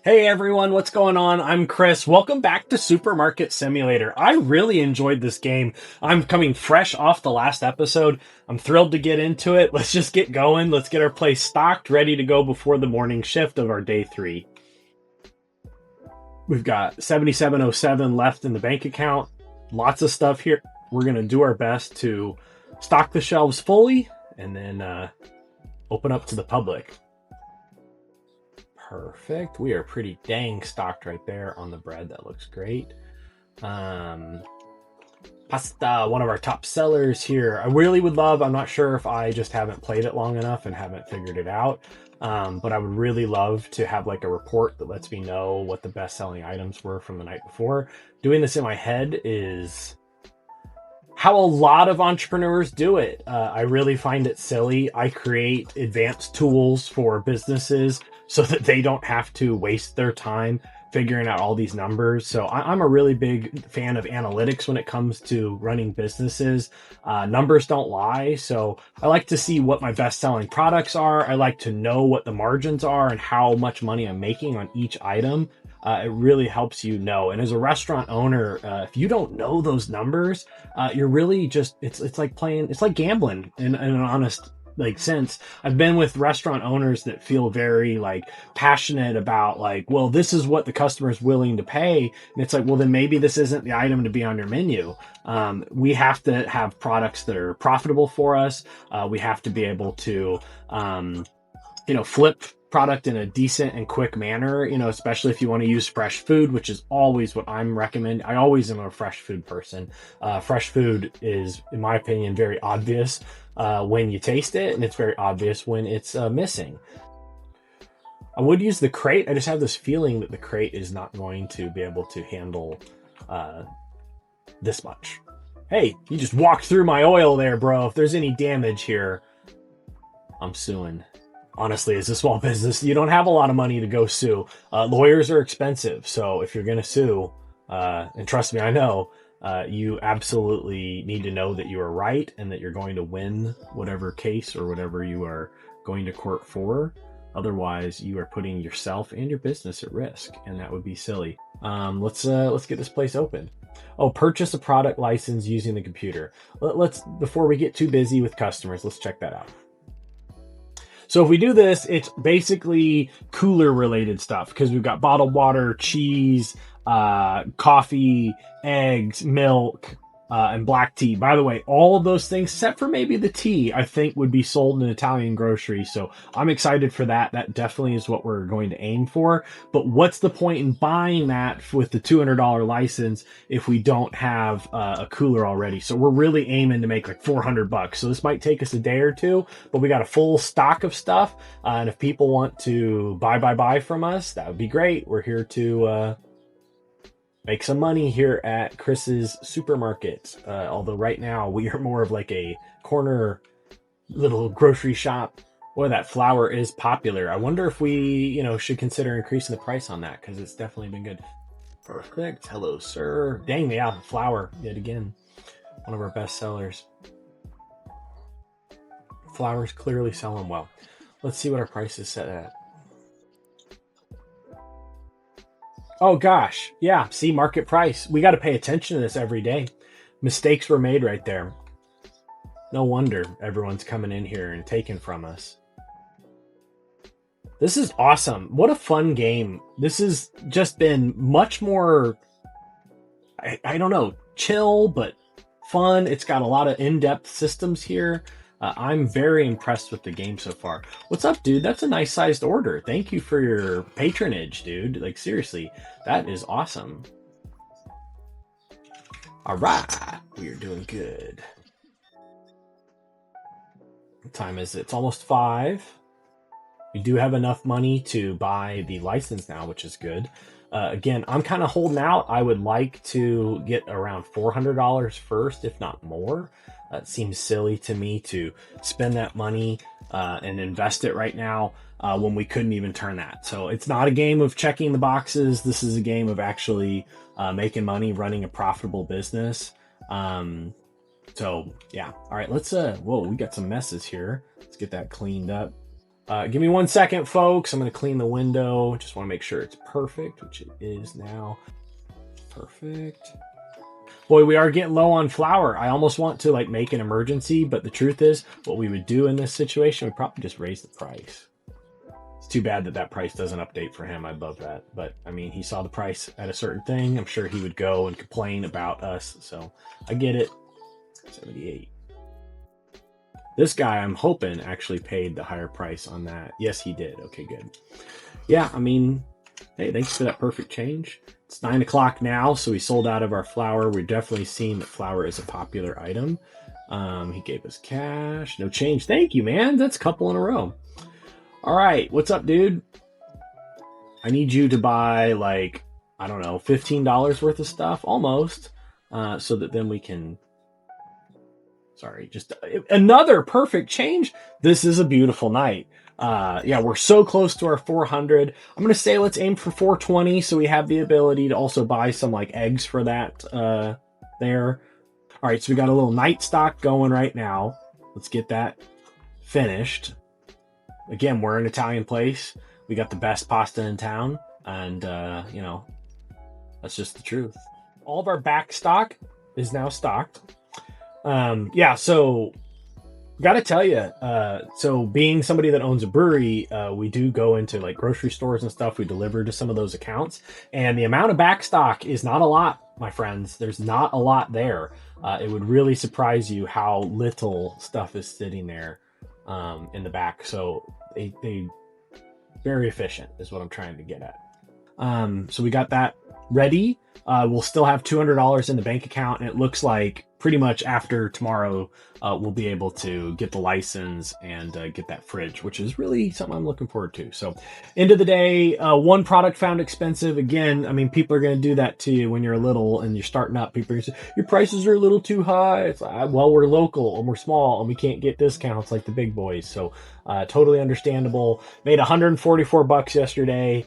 Hey everyone, what's going on? I'm Chris. Welcome back to Supermarket Simulator. I really enjoyed this game. I'm coming fresh off the last episode. I'm thrilled to get into it. Let's just get going. Let's get our place stocked, ready to go before the morning shift of our day 3. We've got 7707 left in the bank account. Lots of stuff here. We're going to do our best to stock the shelves fully and then open up to the public. Perfect. We are pretty dang stocked right there on the bread. That looks great. Pasta, one of our top sellers here. I really would love, I'm not sure if I just haven't played it long enough and haven't figured it out, but I would really love to have like a report that lets me know what the best selling items were from the night before. Doing this in my head is how a lot of entrepreneurs do it. I really find it silly. I create advanced tools for businesses so that they don't have to waste their time figuring out all these numbers. So I'm a really big fan of analytics when it comes to running businesses. Numbers don't lie. So I like to see what my best selling products are. I like to know what the margins are and how much money I'm making on each item. It really helps you know. And as a restaurant owner, if you don't know those numbers, you're really just, it's like playing, it's like gambling in an honest like sense. I've been with restaurant owners that feel very like passionate about like, well, this is what the customer is willing to pay. And it's like, well, then maybe this isn't the item to be on your menu. We have to have products that are profitable for us. We have to be able to, flip product in a decent and quick manner, especially if you want to use fresh food, which is always what I'm recommending. I always am a fresh food person. Fresh food is, in my opinion, very obvious when you taste it, and it's very obvious when it's missing. I would use the crate. I just have this feeling that the crate is not going to be able to handle this much. Hey, you just walked through my oil there, bro. If there's any damage here, I'm suing. Honestly, as a small business, you don't have a lot of money to go sue. Lawyers are expensive, so if you're going to sue, and trust me, I know, you absolutely need to know that you are right and that you're going to win whatever case or whatever you are going to court for. Otherwise, you are putting yourself and your business at risk, and that would be silly. Let's get this place open. Oh, purchase a product license using the computer. Let's before we get too busy with customers, let's check that out. So if we do this, it's basically cooler related stuff because we've got bottled water, cheese, coffee, eggs, milk, and black tea. By the way, all of those things, except for maybe the tea, I think would be sold in Italian grocery. So I'm excited for that. That definitely is what we're going to aim for. But what's the point in buying that with the $200 license if we don't have a cooler already? So we're really aiming to make like $400. So this might take us a day or two, but we got a full stock of stuff. And if people want to buy from us, that would be great. We're here to make some money here at Chris's Supermarket. Although right now we are more of like a corner little grocery shop. Boy, that flour is popular. I wonder if we, should consider increasing the price on that because it's definitely been good. Perfect. Hello, sir. Dang, yeah, flour yet again. One of our best sellers. Flour's clearly selling well. Let's see what our price is set at. Oh gosh, yeah, see, market price. We got to pay attention to this every day. Mistakes were made right there. No wonder everyone's coming in here and taking from us. This is awesome. What a fun game. This has just been much more, I don't know, chill, but fun. It's got a lot of in-depth systems here. I'm very impressed with the game so far. What's up, dude? That's a nice sized order. Thank you for your patronage, dude. Like, seriously, that is awesome. All right, we are doing good. What time is it? It's almost 5. We do have enough money to buy the license now, which is good. Again, I'm kind of holding out. I would like to get around $400 first, if not more. It seems silly to me to spend that money and invest it right now when we couldn't even turn that. So it's not a game of checking the boxes. This is a game of actually making money, running a profitable business. So yeah. All right, let's, whoa, we got some messes here. Let's get that cleaned up. Give me 1 second, folks. I'm going to clean the window. Just want to make sure it's perfect, which it is now. Perfect. Boy, we are getting low on flour. I almost want to like make an emergency, but the truth is what we would do in this situation, we probably just raise the price. It's too bad that that price doesn't update for him. I'd love that. But I mean, he saw the price at a certain thing. I'm sure he would go and complain about us. So I get it. 78. This guy, I'm hoping, actually paid the higher price on that. Yes, he did. Okay, good. Yeah, I mean, hey, thanks for that perfect change. It's 9 o'clock now, so we sold out of our flour. We're definitely seeing that flour is a popular item. He gave us cash. No change. Thank you, man. That's a couple in a row. All right, what's up, dude? I need you to buy, like, I don't know, $15 worth of stuff, almost, so that then we can... Sorry, just another perfect change. This is a beautiful night. Yeah, we're so close to our 400. I'm going to say let's aim for 420 so we have the ability to also buy some like eggs for that there. All right, so we got a little night stock going right now. Let's get that finished. Again, we're an Italian place. We got the best pasta in town. And, you know, that's just the truth. All of our back stock is now stocked. Yeah, so gotta tell you, so being somebody that owns a brewery, we do go into like grocery stores and stuff. We deliver to some of those accounts, and the amount of back stock is not a lot, my friends. There's not a lot there. It would really surprise you how little stuff is sitting there in the back. So they very efficient is what I'm trying to get at. So we got that ready. We'll still have $200 in the bank account, and it looks like pretty much after tomorrow, we'll be able to get the license and get that fridge, which is really something I'm looking forward to. So end of the day, one product found expensive. Again, I mean, people are going to do that to you when you're little and you're starting up. People are going to say, your prices are a little too high. It's like, well, we're local and we're small and we can't get discounts like the big boys. So totally understandable. Made $144 yesterday.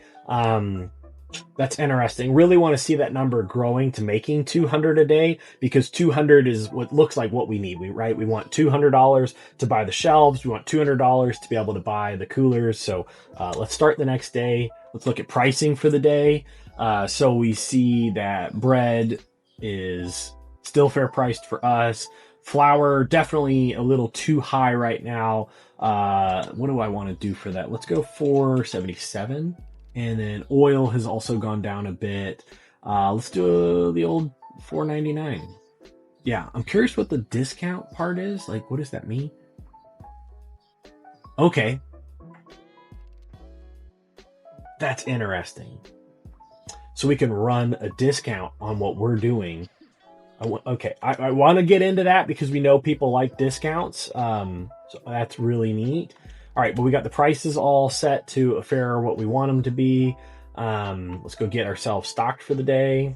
That's interesting. Really want to see that number growing to making 200 a day, because 200 is what looks like what we need. We want $200 to buy the shelves. We want $200 to be able to buy the coolers. So let's start the next day. Let's look at pricing for the day. So we see that bread is still fair priced for us. Flour, definitely a little too high right now. What do I want to do for that? Let's go for 77. And then oil has also gone down a bit. Let's do the old $4.99. Yeah, I'm curious what the discount part is. Like, what does that mean? Okay. That's interesting. So we can run a discount on what we're doing. Okay, I want to get into that because we know people like discounts. So that's really neat. All right, but we got the prices all set to a fair what we want them to be. Let's go get ourselves stocked for the day.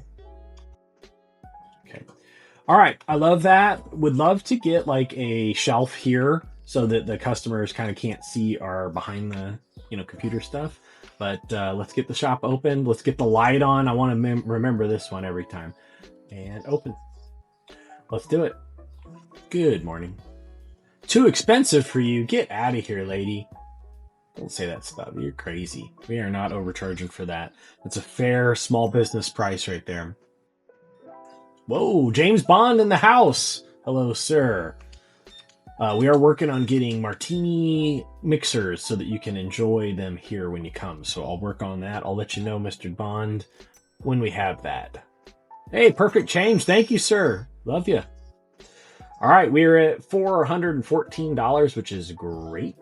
Okay. All right, I love that. Would love to get like a shelf here so that the customers kind of can't see our behind the computer stuff. But let's get the shop opened. Let's get the light on. I want to remember this one every time. And open. Let's do it. Good morning. Too expensive for you. Get out of here, lady. Don't say that stuff. You're crazy. We are not overcharging for that. That's a fair small business price right there. Whoa, James Bond in the house. Hello, sir. We are working on getting martini mixers so that you can enjoy them here when you come. So I'll work on that. I'll let you know, Mr. Bond, when we have that. Hey, perfect change. Thank you, sir. Love you. All right, we're at $414, which is great.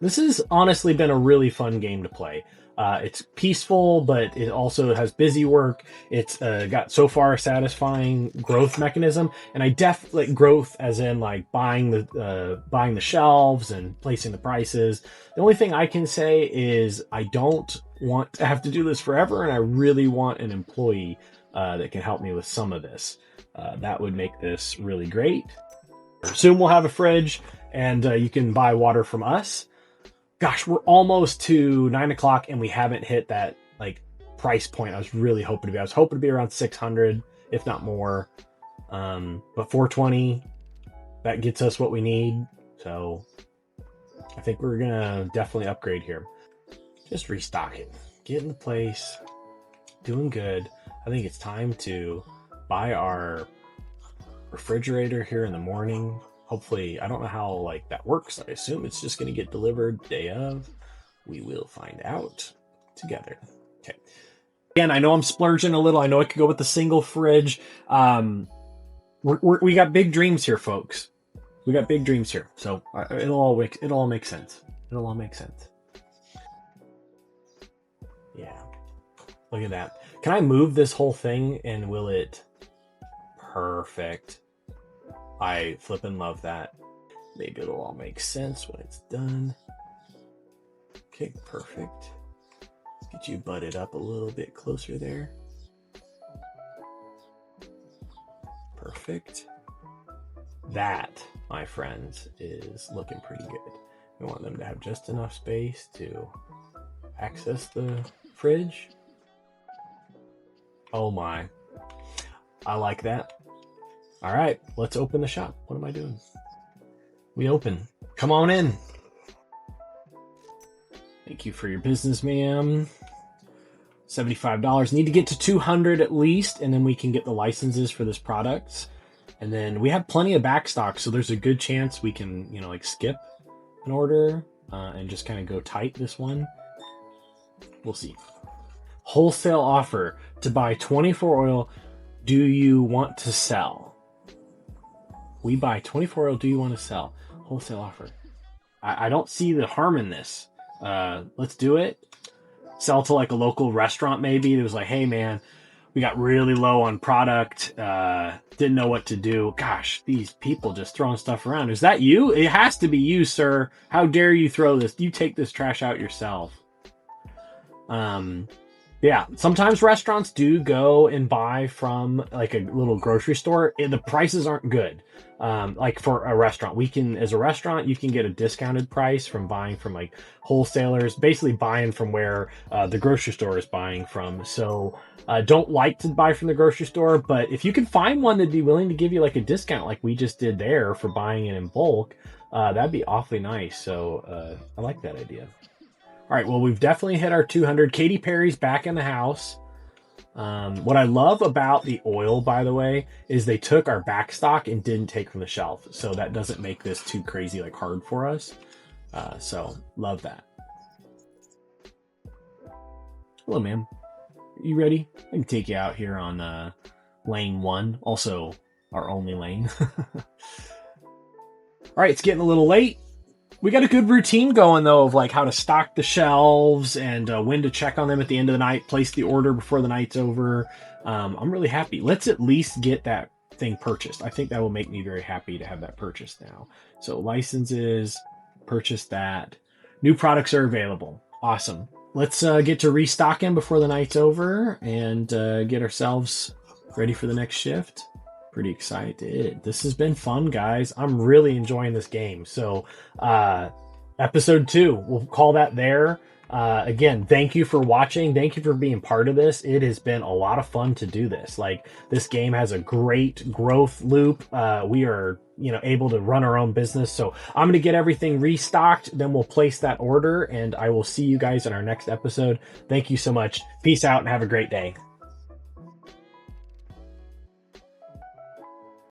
This has honestly been a really fun game to play. It's peaceful, but it also has busy work. It's got so far a satisfying growth mechanism, and I definitely growth as in like buying the shelves and placing the prices. The only thing I can say is I don't want to have to do this forever, and I really want an employee that can help me with some of this. That would make this really great. Soon we'll have a fridge, and you can buy water from us. Gosh, we're almost to 9 o'clock, and we haven't hit that like price point I was really hoping to be. I was hoping to be around 600, if not more. But 420, that gets us what we need. So I think we're gonna definitely upgrade here. Just restock it. Get into place. Doing good. I think it's time to buy our refrigerator here in the morning. Hopefully, I don't know how like that works. I assume it's just gonna get delivered day of. We will find out together. Okay. Again, I know I'm splurging a little. I know I could go with the single fridge. We got big dreams here, folks. We got big dreams here. So it'll all make sense. It'll all make sense. Yeah. Look at that. Can I move this whole thing and will it? Perfect. I flippin' love that. Maybe it'll all make sense when it's done. Okay, perfect. Get you butted up a little bit closer there. Perfect. That, my friends, is looking pretty good. We want them to have just enough space to access the fridge. Oh my. I like that. All right, let's open the shop. What am I doing? We open. Come on in. Thank you for your business, ma'am. $75. Need to get to 200 at least, and then we can get the licenses for this product. And then we have plenty of back stock, so there's a good chance we can, like skip an order and just kind of go tight this one. We'll see. Wholesale offer to buy 24 oil. Do you want to sell? We buy 24 oil. Do you want to sell? Wholesale offer. I don't see the harm in this. Let's do it. Sell to like a local restaurant maybe. It was like, hey man, we got really low on product. Didn't know what to do. Gosh, these people just throwing stuff around. Is that you? It has to be you, sir. How dare you throw this? You take this trash out yourself. Yeah, sometimes restaurants do go and buy from like a little grocery store. The prices aren't good. Like for a restaurant, as a restaurant, you can get a discounted price from buying from like wholesalers, basically buying from where the grocery store is buying from. So don't like to buy from the grocery store, but if you can find one that'd be willing to give you like a discount, like we just did there for buying it in bulk, that'd be awfully nice. So I like that idea. All right, well, we've definitely hit our 200. Katy Perry's back in the house. What I love about the oil, by the way, is they took our back stock and didn't take from the shelf. So that doesn't make this too crazy, like hard for us. So love that. Hello, ma'am. You ready? I can take you out here on lane 1. Also, our only lane. All right, it's getting a little late. We got a good routine going, though, of like how to stock the shelves and when to check on them at the end of the night, place the order before the night's over. I'm really happy. Let's at least get that thing purchased. I think that will make me very happy to have that purchased now. So licenses, purchase that. New products are available. Awesome. Let's get to restocking before the night's over and get ourselves ready for the next shift. Pretty excited. This has been fun, guys. I'm really enjoying this game. So episode 2, we'll call that there. Again, thank you for watching. Thank you for being part of this. It has been a lot of fun to do this. Like, this game has a great growth loop. We are able to run our own business. So I'm going to get everything restocked. Then we'll place that order, and I will see you guys in our next episode. Thank you so much. Peace out and have a great day.